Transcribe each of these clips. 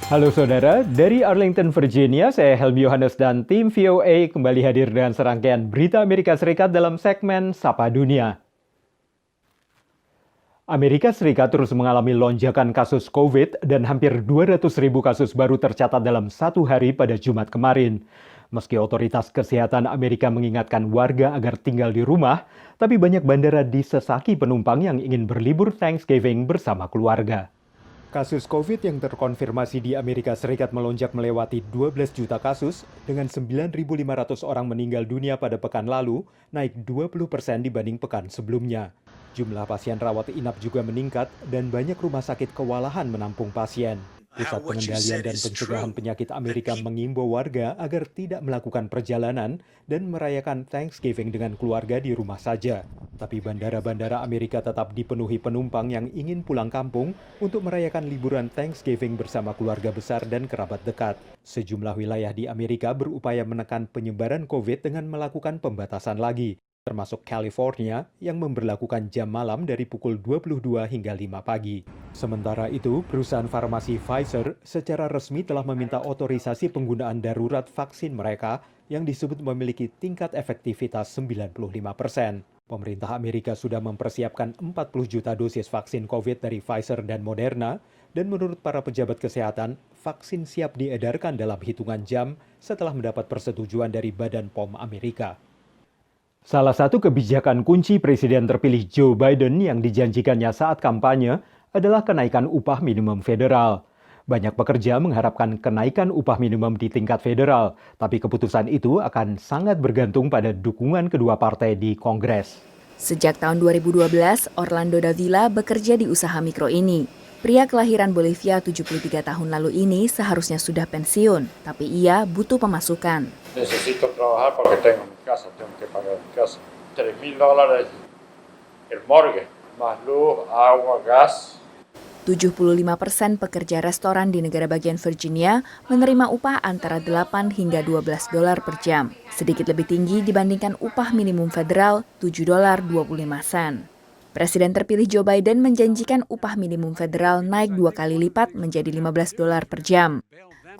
Halo saudara, dari Arlington, Virginia, saya Helmi Yohanes dan tim VOA kembali hadir dengan serangkaian berita Amerika Serikat dalam segmen Sapa Dunia. Amerika Serikat terus mengalami lonjakan kasus COVID dan hampir 200.000 kasus baru tercatat dalam satu hari pada Jumat kemarin. Meski otoritas kesehatan Amerika mengingatkan warga agar tinggal di rumah, tapi banyak bandara disesaki penumpang yang ingin berlibur Thanksgiving bersama keluarga. Kasus COVID yang terkonfirmasi di Amerika Serikat melonjak melewati 12 juta kasus dengan 9.500 orang meninggal dunia pada pekan lalu, naik 20% dibanding pekan sebelumnya. Jumlah pasien rawat inap juga meningkat dan banyak rumah sakit kewalahan menampung pasien. Pusat Pengendalian dan Pencegahan Penyakit Amerika mengimbau warga agar tidak melakukan perjalanan dan merayakan Thanksgiving dengan keluarga di rumah saja. Tapi bandara-bandara Amerika tetap dipenuhi penumpang yang ingin pulang kampung untuk merayakan liburan Thanksgiving bersama keluarga besar dan kerabat dekat. Sejumlah wilayah di Amerika berupaya menekan penyebaran COVID dengan melakukan pembatasan lagi, termasuk California yang memberlakukan jam malam dari pukul 22 hingga 5 pagi. Sementara itu, perusahaan farmasi Pfizer secara resmi telah meminta otorisasi penggunaan darurat vaksin mereka yang disebut memiliki tingkat efektivitas 95%. Pemerintah Amerika sudah mempersiapkan 40 juta dosis vaksin COVID dari Pfizer dan Moderna, dan menurut para pejabat kesehatan, vaksin siap diedarkan dalam hitungan jam setelah mendapat persetujuan dari Badan POM Amerika. Salah satu kebijakan kunci Presiden terpilih Joe Biden yang dijanjikannya saat kampanye adalah kenaikan upah minimum federal. Banyak pekerja mengharapkan kenaikan upah minimum di tingkat federal, tapi keputusan itu akan sangat bergantung pada dukungan kedua partai di Kongres. Sejak tahun 2012, Orlando Davila bekerja di usaha mikro ini. Pria kelahiran Bolivia 73 tahun lalu ini seharusnya sudah pensiun, tapi ia butuh pemasukan. Necesito trabajar porque tengo mi casa, tengo que pagar mi casa. $3,000 el mortgage, más luz, agua, gas. 75% pekerja restoran di negara bagian Virginia menerima upah antara 8 hingga $12 per jam, sedikit lebih tinggi dibandingkan upah minimum federal $7.25. Presiden terpilih Joe Biden menjanjikan upah minimum federal naik 2 kali lipat menjadi $15 per jam.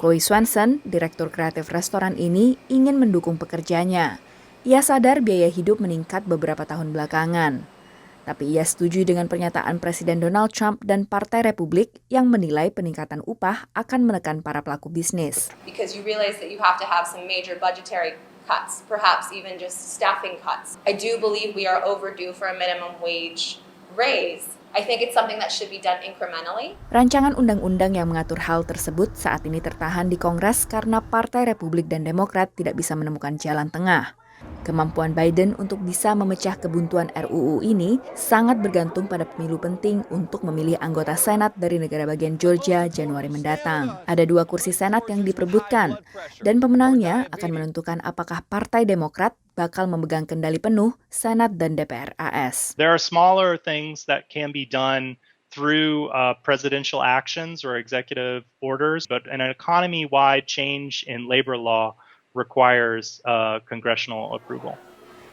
Chloe Swanson, direktur kreatif restoran ini, ingin mendukung pekerjanya. Ia sadar biaya hidup meningkat beberapa tahun belakangan. Tapi ia setuju dengan pernyataan Presiden Donald Trump dan Partai Republik yang menilai peningkatan upah akan menekan para pelaku bisnis. Because you realize that you have to have some major budgetary cuts, perhaps even just staffing cuts. I do believe we are overdue for a minimum wage raise. I think it's something that should be done incrementally. Rancangan undang-undang yang mengatur hal tersebut saat ini tertahan di Kongres karena Partai Republik dan Demokrat tidak bisa menemukan jalan tengah. Kemampuan Biden untuk bisa memecah kebuntuan RUU ini sangat bergantung pada pemilu penting untuk memilih anggota Senat dari negara bagian Georgia Januari mendatang. Ada 2 kursi Senat yang diperebutkan, dan pemenangnya akan menentukan apakah Partai Demokrat bakal memegang kendali penuh Senat dan DPR AS. There are smaller things that can be done through presidential actions or executive orders, but an economy-wide change in labor law requires congressional approval.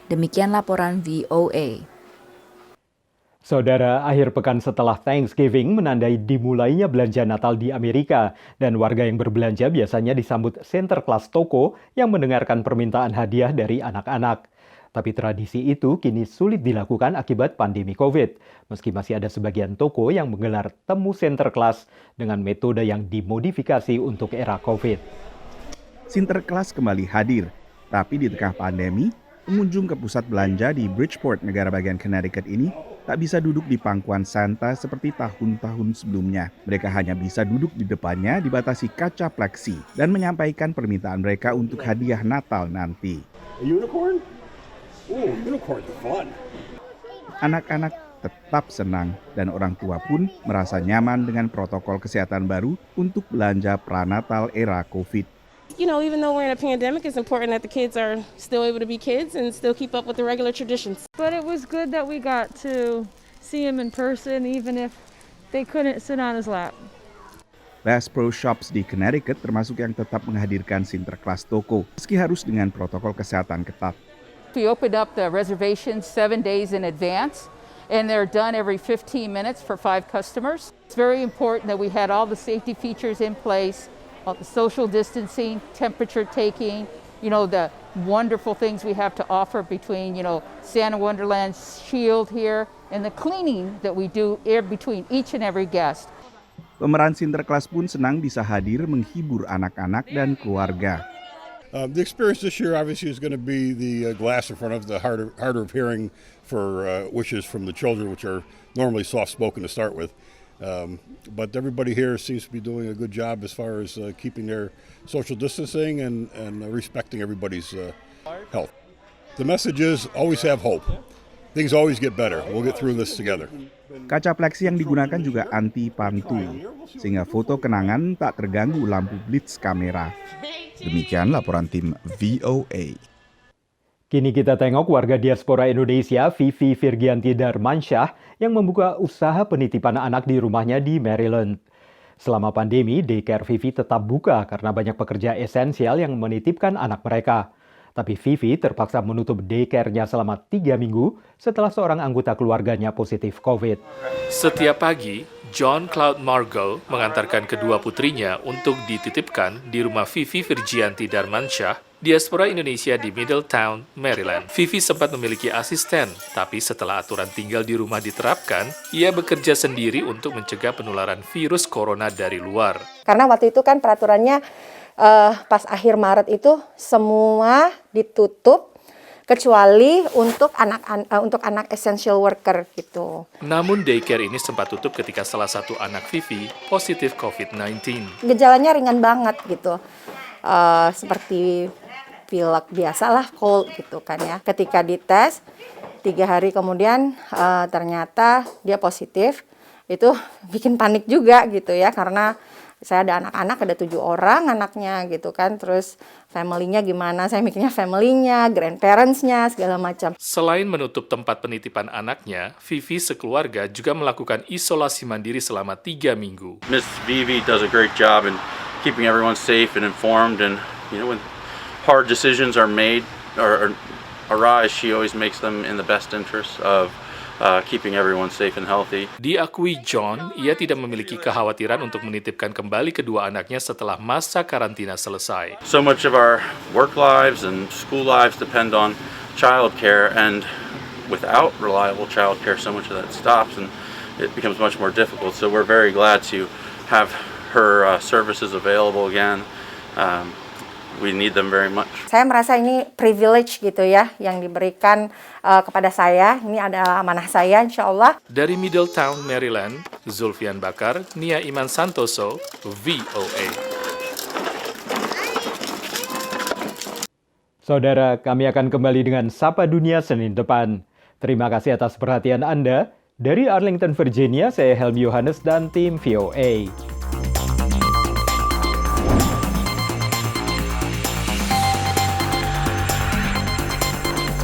Demikian laporan VOA. Saudara, akhir pekan setelah Thanksgiving menandai dimulainya belanja Natal di Amerika, dan warga yang berbelanja biasanya disambut Sinterklas toko yang mendengarkan permintaan hadiah dari anak-anak. Tapi tradisi itu kini sulit dilakukan akibat pandemi COVID, meski masih ada sebagian toko yang menggelar temu Sinterklas dengan metode yang dimodifikasi untuk era COVID. Sinterklas kembali hadir, tapi di tengah pandemi, pengunjung ke pusat belanja di Bridgeport, negara bagian Connecticut ini tak bisa duduk di pangkuan Santa seperti tahun-tahun sebelumnya. Mereka hanya bisa duduk di depannya dibatasi kaca pleksi dan menyampaikan permintaan mereka untuk hadiah Natal nanti. A unicorn? Oh, unicorn's fun. Anak-anak tetap senang dan orang tua pun merasa nyaman dengan protokol kesehatan baru untuk belanja pranatal era COVID. You know, even though we're in a pandemic, it's important that the kids are still able to be kids and still keep up with the regular traditions. But it was good that we got to see him in person, even if they couldn't sit on his lap. Bass Pro Shops di Connecticut termasuk yang tetap menghadirkan Sinterklas toko, meski harus dengan protokol kesehatan ketat. We opened up the reservations 7 days in advance, and they're done every 15 minutes for 5 customers. It's very important that we had all the safety features in place, all the social distancing, temperature taking, the wonderful things we have to offer between, Santa Wonderland Shield here and the cleaning that we do between each and every guest. Pemeran Sinterklas pun senang bisa hadir menghibur anak-anak dan keluarga. The experience this year obviously is going to be the glass in front of the harder of hearing for wishes from the children, which are normally soft-spoken to start with. But everybody here seems to be doing a good job as far as keeping their social distancing and respecting everybody's health. The message is always have hope. Things always get better. We'll get through this together. Kaca pleksi yang digunakan juga anti pantul, sehingga foto kenangan tak terganggu lampu blitz kamera. Demikian laporan tim VOA. Kini kita tengok warga diaspora Indonesia, Vivi Virgianti Darmansyah, yang membuka usaha penitipan anak di rumahnya di Maryland. Selama pandemi, daycare Vivi tetap buka karena banyak pekerja esensial yang menitipkan anak mereka. Tapi Vivi terpaksa menutup daycare-nya selama 3 minggu setelah seorang anggota keluarganya positif COVID. Setiap pagi, John Cloud Margot mengantarkan kedua putrinya untuk dititipkan di rumah Vivi Virgianti Darmansyah, diaspora Indonesia di Middletown, Maryland. Vivi sempat memiliki asisten, tapi setelah aturan tinggal di rumah diterapkan, ia bekerja sendiri untuk mencegah penularan virus corona dari luar. Karena waktu itu kan peraturannya pas akhir Maret itu semua ditutup kecuali untuk anak essential worker gitu. Namun daycare ini sempat tutup ketika salah satu anak Vivi positif COVID-19. Gejalanya ringan banget gitu, seperti pilek biasalah, cold gitu kan ya. Ketika dites 3 hari kemudian ternyata dia positif, itu bikin panik juga gitu ya, karena saya ada anak-anak, ada 7 orang anaknya gitu kan, terus family-nya gimana, saya mikirnya family-nya, grandparents-nya, segala macam. Selain menutup tempat penitipan anaknya, Vivi sekeluarga juga melakukan isolasi mandiri selama 3 minggu. Miss Vivi does a great job in keeping everyone safe and informed, and when hard decisions are made or arise, she always makes them in the best interest of keeping everyone safe and healthy. Diakui John, ia tidak memiliki kekhawatiran untuk menitipkan kembali kedua anaknya setelah masa karantina selesai. So much of our work lives and school lives depend on childcare, and without reliable childcare, so much of that stops and it becomes much more difficult. So we're very glad to have her services available again. We need them very much. Saya merasa ini privilege gitu ya, yang diberikan kepada saya. Ini adalah amanah saya, insya Allah. Dari Middletown, Maryland, Zulfian Bakar, Nia Iman Santoso, VOA. Saudara, kami akan kembali dengan Sapa Dunia Senin depan. Terima kasih atas perhatian Anda. Dari Arlington, Virginia, saya Helmi Yohanes dan tim VOA.